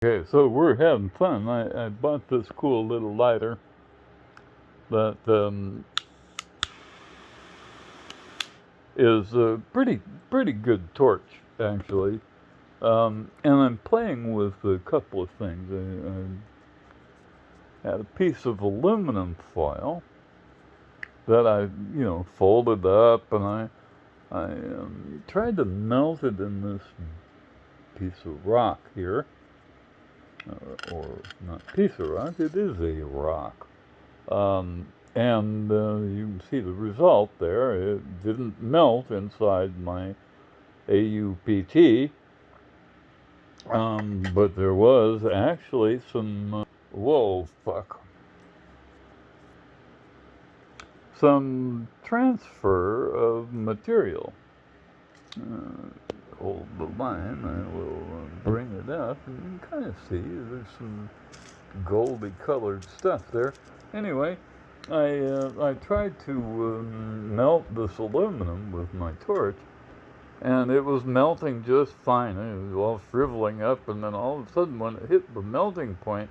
Okay, so we're having fun. I bought this cool little lighter that is a pretty good torch, actually. And I'm playing with a couple of things. I had a piece of aluminum foil that I, folded up, and I tried to melt it in this piece of rock here, or not piece of rock. It is a rock. And you can see the result there. It didn't melt inside my AuPt, but there was actually some, whoa, fuck, some transfer of material. Hold the line, I will bring it up, and you can kind of see there's some goldy colored stuff there. Anyway, I tried to melt this aluminum with my torch, and it was melting just fine. It was all shriveling up, and then all of a sudden, when it hit the melting point,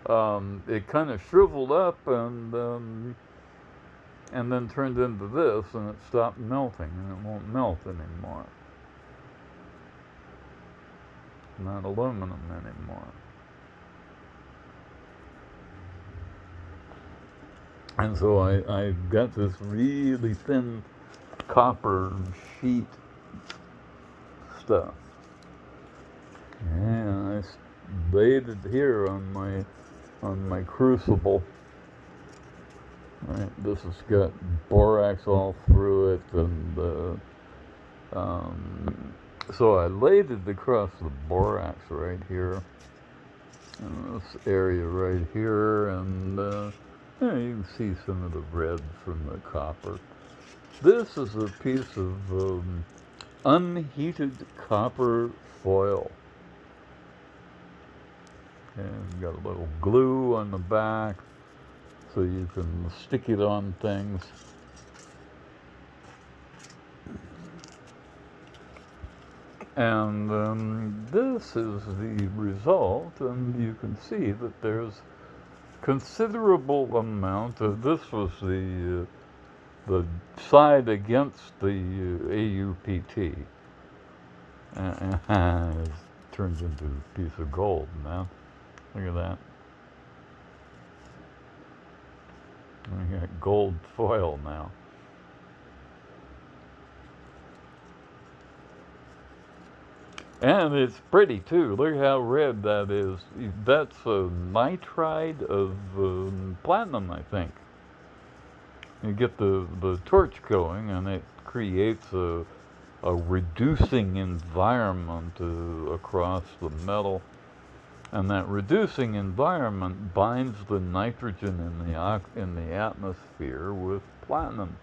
it kind of shriveled up and then turned into this, and it stopped melting, and it won't melt anymore. Not aluminum anymore. And so I got this really thin copper sheet stuff, and I laid it here on my crucible. Right, this has got borax all through it, and so I laid it across the borax right here, this area right here, and you can see some of the red from the copper. This is a piece of unheated copper foil. And got a little glue on the back so you can stick it on things. And this is the result, and you can see that there's considerable amount of, this was the side against the AuPt. It turns into a piece of gold, man. Look at that. We got gold foil now. And it's pretty too. Look how red that is. That's a nitride of platinum, I think. You get the torch going, and it creates a reducing environment across the metal. And that reducing environment binds the nitrogen in the atmosphere with platinum.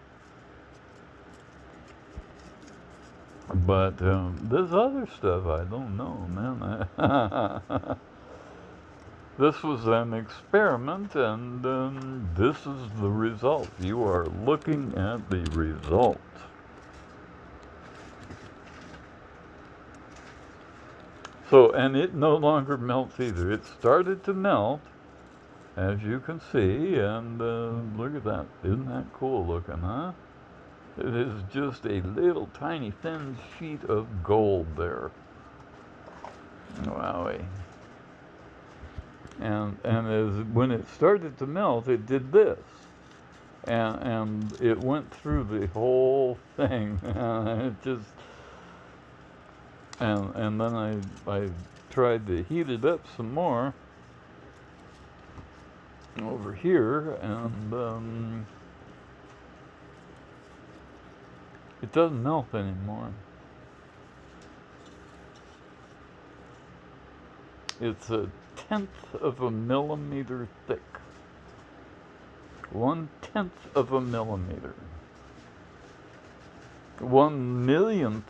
But this other stuff, I don't know, man. This was an experiment, and this is the result. You are looking at the result. So, and it no longer melts either. It started to melt, as you can see, and look at that. Isn't that cool looking, huh? It is just a little tiny thin sheet of gold there. Wowie. And when it started to melt, it did this. And it went through the whole thing. It just, and then I tried to heat it up some more over here, and it doesn't melt anymore. It's 1/10 of a millimeter thick. 1/10 of a millimeter. 1/1,000,000th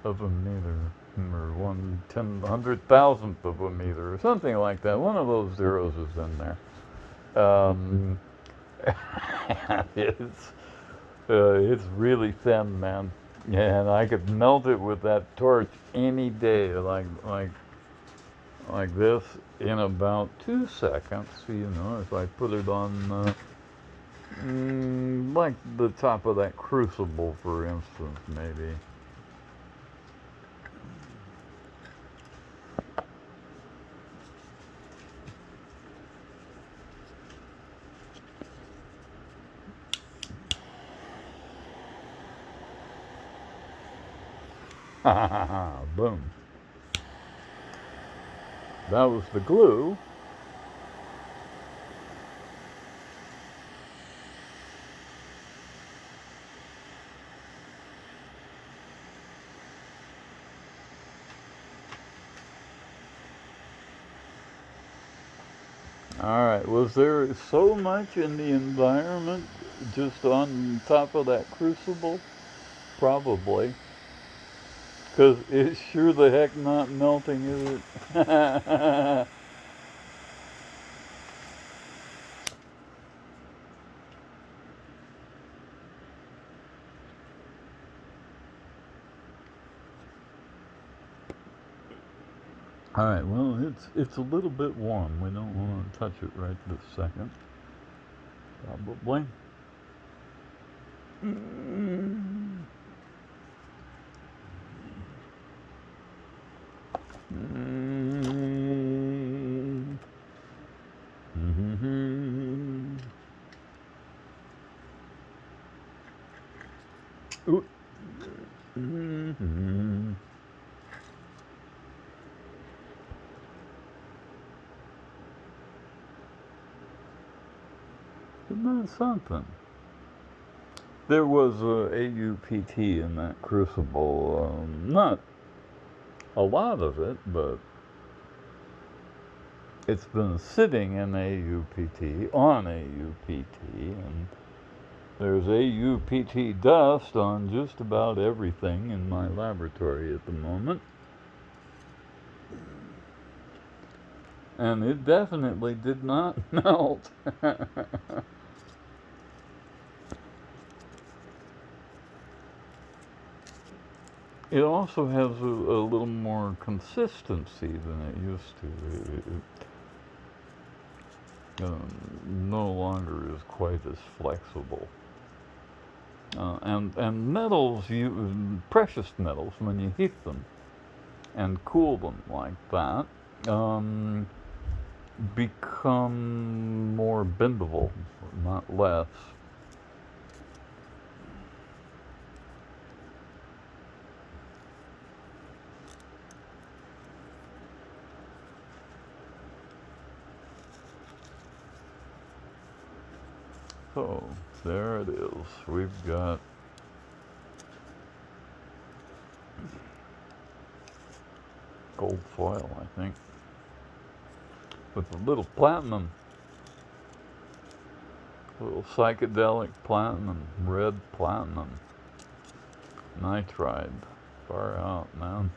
of a meter, or 1/100,000th of a meter, or something like that. One of those zeros is in there. It's really thin, man, and I could melt it with that torch any day. Like like this in about 2 seconds. You know, if I put it on like the top of that crucible, for instance, maybe. Boom. That was the glue. All right, was there so much in the environment just on top of that crucible? Probably. Because it's sure the heck not melting, is it? All right, well, it's a little bit warm. We don't want to touch it right this second. Probably. Mm. Mm. Mm-hmm. Ooh. Mm-hmm. Isn't that something? There was AuPt in that crucible. Not a lot of it, but it's been sitting in AuPt, on AuPt, and there's AuPt dust on just about everything in my laboratory at the moment. And it definitely did not melt. It also has a little more consistency than it used to. No longer is quite as flexible. And metals, precious metals, when you heat them and cool them like that, become more bendable, not less. So there it is. We've got gold foil, I think, with a little platinum, a little psychedelic platinum, red platinum, nitride. Far out, man.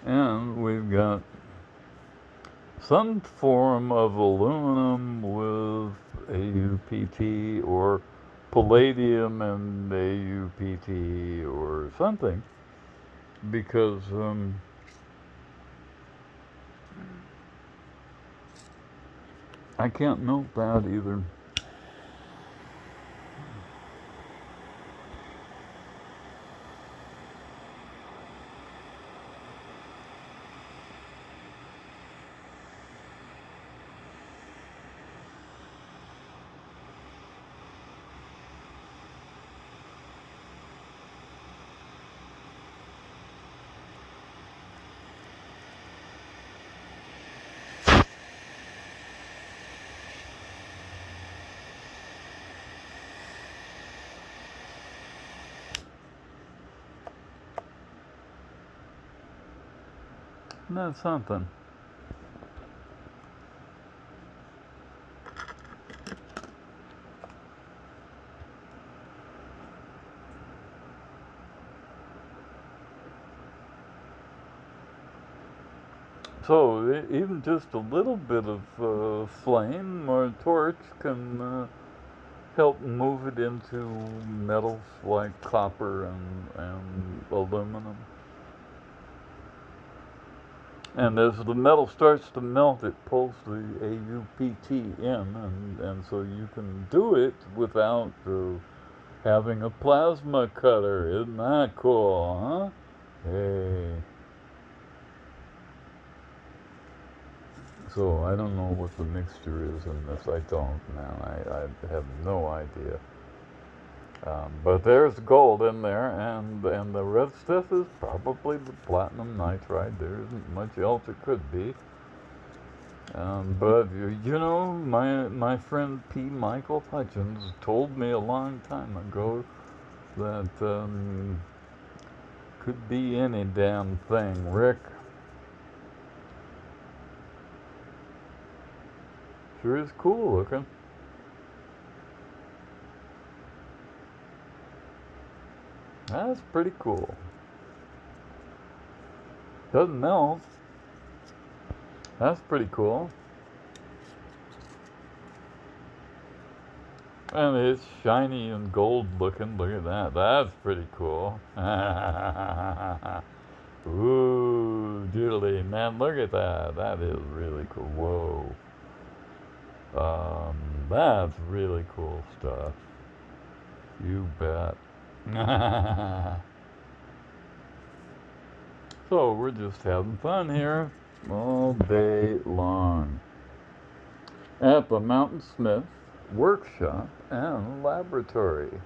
And we've got some form of aluminum with AuPt, or palladium and AuPt, or something, because I can't melt that either. Isn't that something? So even just a little bit of flame or torch can help move it into metals like copper and aluminum. And as the metal starts to melt, it pulls the AuPt in, and so you can do it without having a plasma cutter. Isn't that cool, huh? Hey. So I don't know what the mixture is in this. I don't, man. I have no idea. But there's gold in there, and the red stuff is probably the platinum nitride. There isn't much else it could be. But you know, my friend P. Michael Hutchins told me a long time ago that could be any damn thing. Rick, sure is cool looking. That's pretty cool. Doesn't melt. That's pretty cool. And it's shiny and gold looking. Look at that. That's pretty cool. Ooh, doodly, man, look at that. That is really cool. Whoa. That's really cool stuff. You bet. So we're just having fun here all day long at the Mountain Smith Workshop and Laboratory.